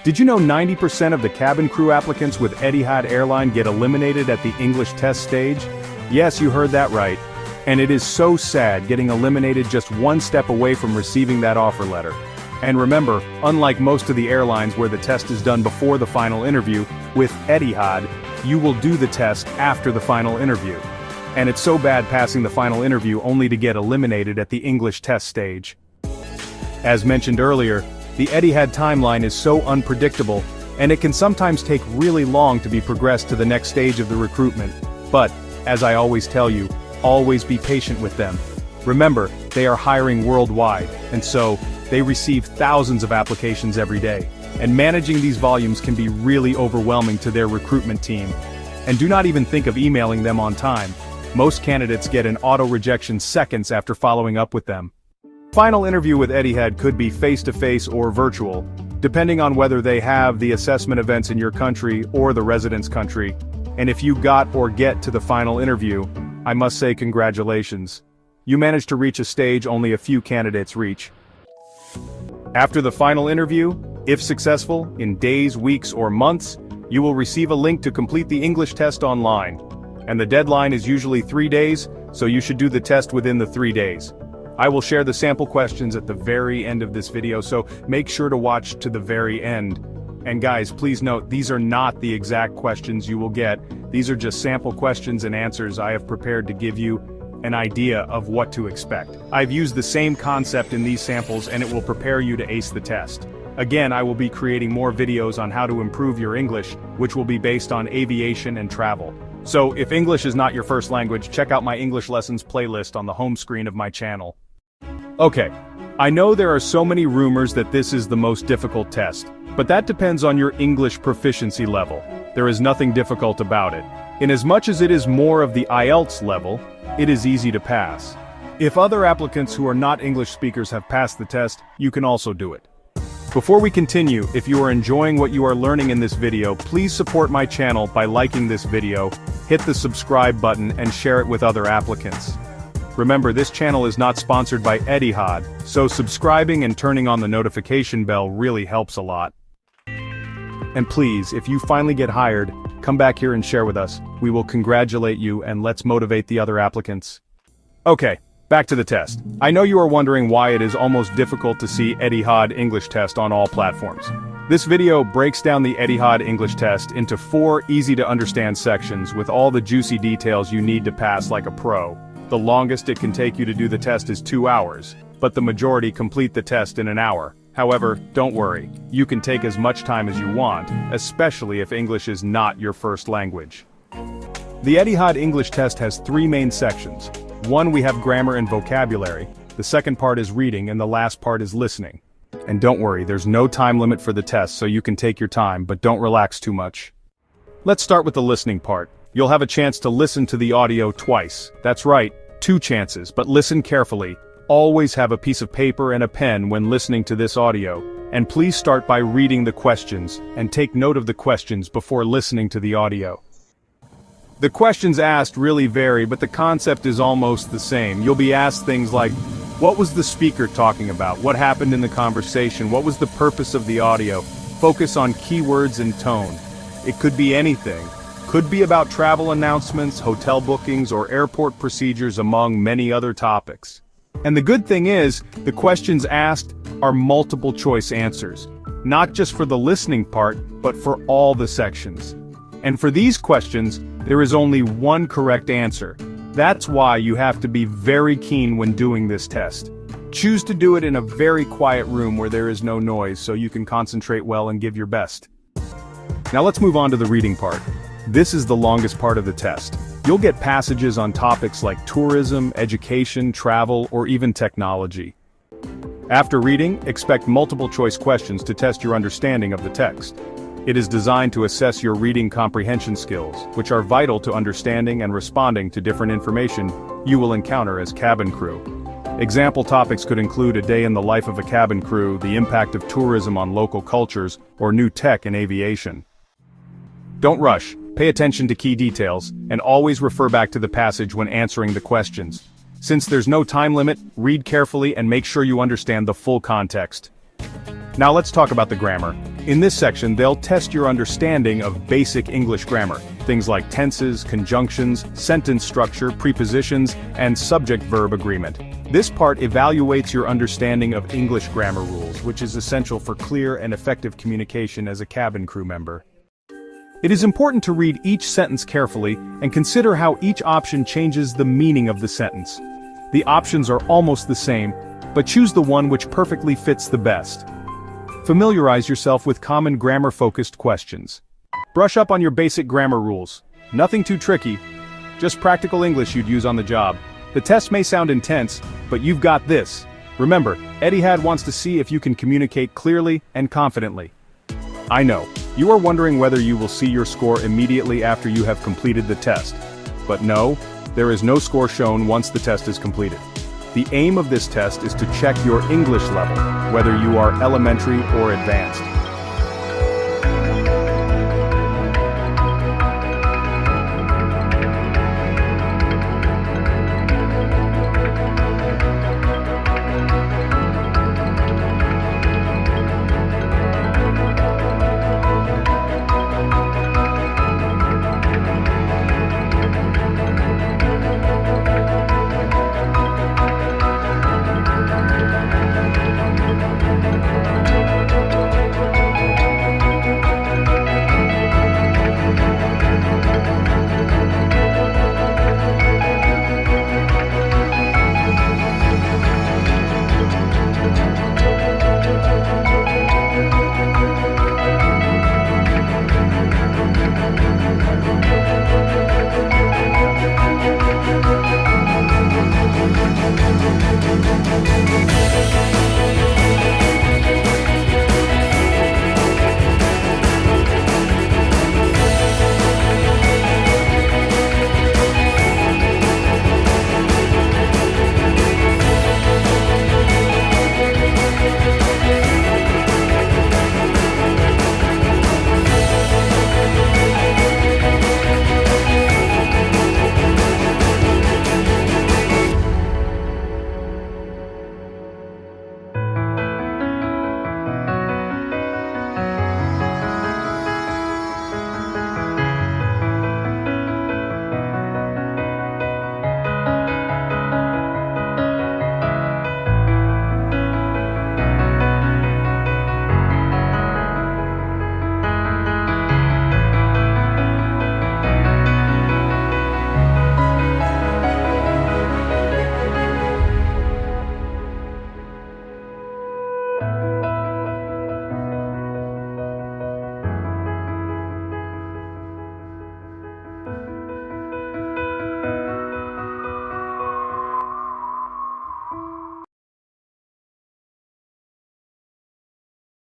Did you know 90% of the cabin crew applicants with Etihad Airline get eliminated at the English test stage? Yes, you heard that right. And it is so sad getting eliminated just one step away from receiving that offer letter. And remember, unlike most of the airlines where the test is done before the final interview, with Etihad, you will do the test after the final interview. And it's so bad passing the final interview only to get eliminated at the English test stage. As mentioned earlier, the Etihad timeline is so unpredictable, and it can sometimes take really long to be progressed to the next stage of the recruitment. But, as I always tell you, always be patient with them. Remember, they are hiring worldwide, and so, they receive thousands of applications every day. And managing these volumes can be really overwhelming to their recruitment team. And do not even think of emailing them on time. Most candidates get an auto-rejection seconds after following up with them. Final interview with Etihad could be face-to-face or virtual, depending on whether they have the assessment events in your country or the residence country. And if you got or get to the final interview, I must say congratulations. You managed to reach a stage only a few candidates reach. After the final interview, if successful, in days, weeks, or months, you will receive a link to complete the English test online. And the deadline is usually 3 days, so you should do the test within the 3 days. I will share the sample questions at the very end of this video, so make sure to watch to the very end. And guys, please note, these are not the exact questions you will get. These are just sample questions and answers I have prepared to give you an idea of what to expect. I've used the same concept in these samples and it will prepare you to ace the test. Again, I will be creating more videos on how to improve your English, which will be based on aviation and travel. So, if English is not your first language, check out my English lessons playlist on the home screen of my channel. Okay, I know there are so many rumors that this is the most difficult test, but that depends on your English proficiency level. There is nothing difficult about it. Inasmuch as it is more of the IELTS level, it is easy to pass. If other applicants who are not English speakers have passed the test, you can also do it. Before we continue, if you are enjoying what you are learning in this video, please support my channel by liking this video, hit the subscribe button and share it with other applicants. Remember, this channel is not sponsored by Etihad, so subscribing and turning on the notification bell really helps a lot. And please, if you finally get hired, come back here and share with us. We will congratulate you and let's motivate the other applicants. Okay, back to the test. I know you are wondering why it is almost difficult to see Etihad English test on all platforms. This video breaks down the Etihad English test into 4 easy-to-understand sections with all the juicy details you need to pass like a pro. The longest it can take you to do the test is 2 hours, but the majority complete the test in an hour. However, don't worry, you can take as much time as you want, especially if English is not your first language. The Etihad English test has 3 main sections. One, we have grammar and vocabulary, the second part is reading, and the last part is listening. And don't worry, there's no time limit for the test, so you can take your time, but don't relax too much. Let's start with the listening part. You'll have a chance to listen to the audio twice. That's right, 2 chances, but listen carefully. Always have a piece of paper and a pen when listening to this audio, and please start by reading the questions, and take note of the questions before listening to the audio. The questions asked really vary, but the concept is almost the same. You'll be asked things like, what was the speaker talking about? What happened in the conversation? What was the purpose of the audio? Focus on keywords and tone. It could be anything. Could be about travel announcements, hotel bookings, or airport procedures, among many other topics. And the good thing is, the questions asked are multiple choice answers, not just for the listening part, but for all the sections. And for these questions, there is only one correct answer. That's why you have to be very keen when doing this test. Choose to do it in a very quiet room where there is no noise so you can concentrate well and give your best. Now let's move on to the reading part. This is the longest part of the test. You'll get passages on topics like tourism, education, travel, or even technology. After reading, expect multiple choice questions to test your understanding of the text. It is designed to assess your reading comprehension skills, which are vital to understanding and responding to different information you will encounter as cabin crew. Example topics could include a day in the life of a cabin crew, the impact of tourism on local cultures, or new tech in aviation. Don't rush. Pay attention to key details, and always refer back to the passage when answering the questions. Since there's no time limit, read carefully and make sure you understand the full context. Now let's talk about the grammar. In this section, they'll test your understanding of basic English grammar, things like tenses, conjunctions, sentence structure, prepositions, and subject-verb agreement. This part evaluates your understanding of English grammar rules, which is essential for clear and effective communication as a cabin crew member. It is important to read each sentence carefully and consider how each option changes the meaning of the sentence. The options are almost the same, but choose the one which perfectly fits the best. Familiarize yourself with common grammar-focused questions. Brush up on your basic grammar rules. Nothing too tricky, just practical English you'd use on the job. The test may sound intense, but you've got this. Remember, Etihad wants to see if you can communicate clearly and confidently. I know, you are wondering whether you will see your score immediately after you have completed the test. But no, there is no score shown once the test is completed. The aim of this test is to check your English level, whether you are elementary or advanced.